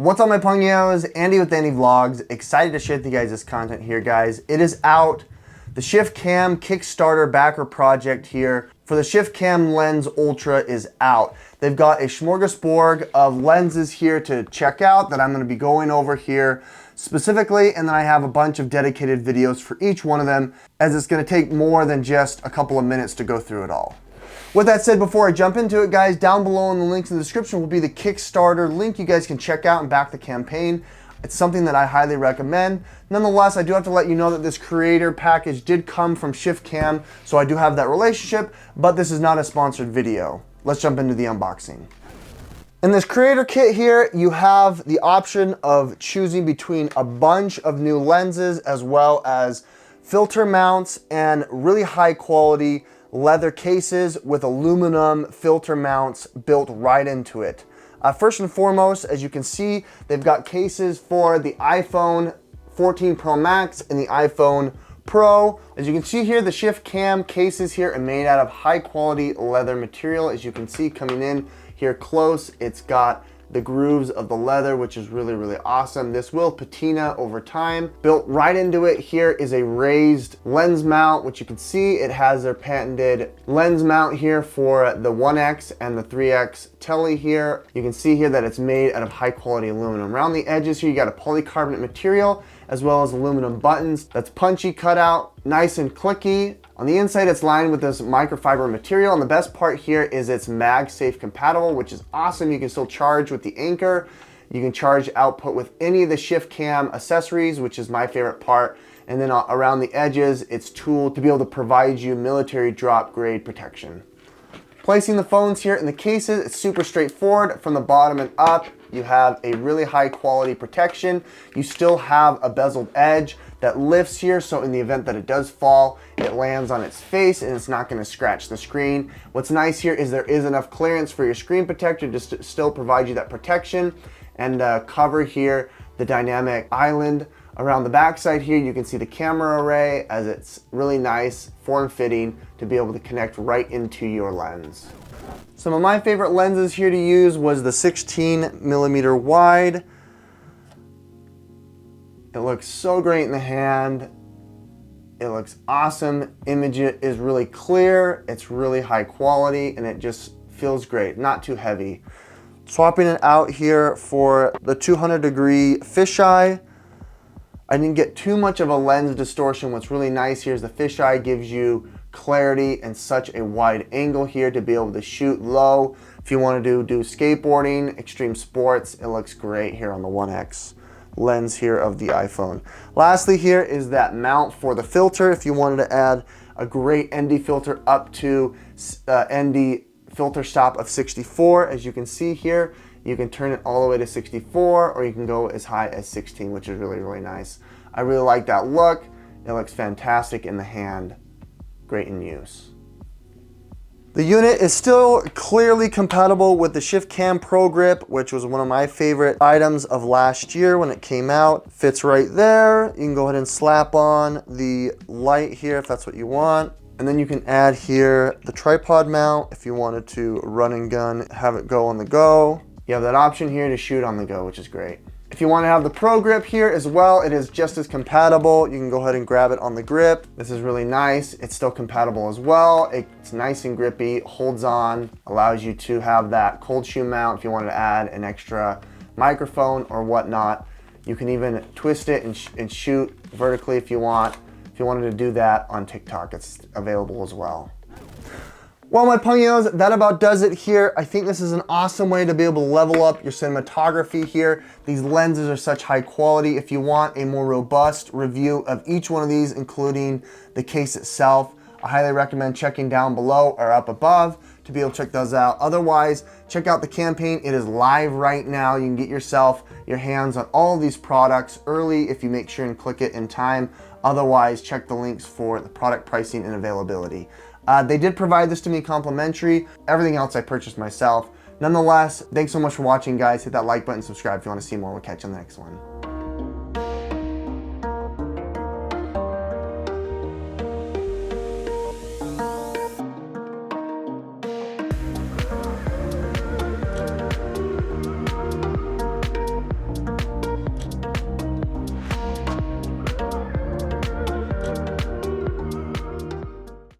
What's up, my pungios? Andy with Andy Vlogs. Excited to share with you guys this content here, guys. It is out. The ShiftCam Kickstarter backer project here for the ShiftCam Lens Ultra is out. They've got a smorgasbord of lenses here to check out that I'm going to be going over here specifically, and then I have a bunch of dedicated videos for each one of them, as it's going to take more than just a couple of minutes to go through it all. With that said, before I jump into it, guys, down below in the links in the description will be the Kickstarter link you guys can check out and back the campaign. It's something that I highly recommend. Nonetheless, I do have to let you know that this creator package did come from ShiftCam, so I do have that relationship, but this is not a sponsored video. Let's jump into the unboxing. In this creator kit here, you have the option of choosing between a bunch of new lenses as well as filter mounts and really high quality leather cases with aluminum filter mounts built right into it. First and foremost, as you can see, they've got cases for the iPhone 14 Pro Max and the iPhone Pro. As you can see here, the ShiftCam cases here are made out of high quality leather material. As you can see coming in here close, it's got the grooves of the leather, which is really, really awesome. This will patina over time. Built right into it here is a raised lens mount, which you can see it has their patented lens mount here for the 1X and the 3X tele here. You can see here that it's made out of high quality aluminum. Around the edges here, you got a polycarbonate material as well as aluminum buttons. That's punchy cutout, nice and clicky. On the inside, it's lined with this microfiber material, and the best part here is it's MagSafe compatible, which is awesome. You can still charge with the Anchor. You can charge output with any of the ShiftCam accessories, which is my favorite part. And then around the edges, it's tooled to be able to provide you military drop grade protection. Placing the phones here in the cases, it's super straightforward. From the bottom and up, you have a really high quality protection. You still have a bezeled edge that lifts here, so in the event that it does fall, it lands on its face and it's not going to scratch the screen. What's nice here is there is enough clearance for your screen protector to still provide you that protection, and cover here the dynamic island. Around the backside here, you can see the camera array, as it's really nice, form-fitting to be able to connect right into your lens. Some of my favorite lenses here to use was the 16mm wide. It looks so great in the hand. It looks awesome. Image is really clear. It's really high quality, and it just feels great. Not too heavy. Swapping it out here for the 200-degree fisheye. I didn't get too much of a lens distortion. What's really nice here is the fisheye gives you clarity and such a wide angle here to be able to shoot low. If you want to do skateboarding, extreme sports, it looks great here on the 1X lens here of the iPhone. Lastly here is that mount for the filter. If you wanted to add a great ND filter up to ND filter stop of 64, as you can see here, you can turn it all the way to 64, or you can go as high as 16, which is really, really nice. I really like that look. It looks fantastic in the hand. Great in use. The unit is still clearly compatible with the ShiftCam ProGrip, which was one of my favorite items of last year when it came out. Fits right there. You can go ahead and slap on the light here if that's what you want. And then you can add here the tripod mount if you wanted to run and gun, have it go on the go. You have that option here to shoot on the go, which is great. If you want to have the Pro Grip here as well, it is just as compatible. You can go ahead and grab it on the grip. This is really nice. It's still compatible as well. It's nice and grippy, holds on, allows you to have that cold shoe mount if you wanted to add an extra microphone or whatnot. You can even twist it and shoot vertically if you want. If you wanted to do that on TikTok, it's available as well. Well, my pungios, that about does it here. I think this is an awesome way to be able to level up your cinematography here. These lenses are such high quality. If you want a more robust review of each one of these, including the case itself, I highly recommend checking down below or up above to be able to check those out. Otherwise, check out the campaign. It is live right now. You can get your hands on all of these products early if you make sure and click it in time. Otherwise, check the links for the product pricing and availability. They did provide this to me complimentary. Everything else I purchased myself. Nonetheless, thanks so much for watching, guys. Hit that like button, subscribe if you want to see more. We'll catch you on the next one.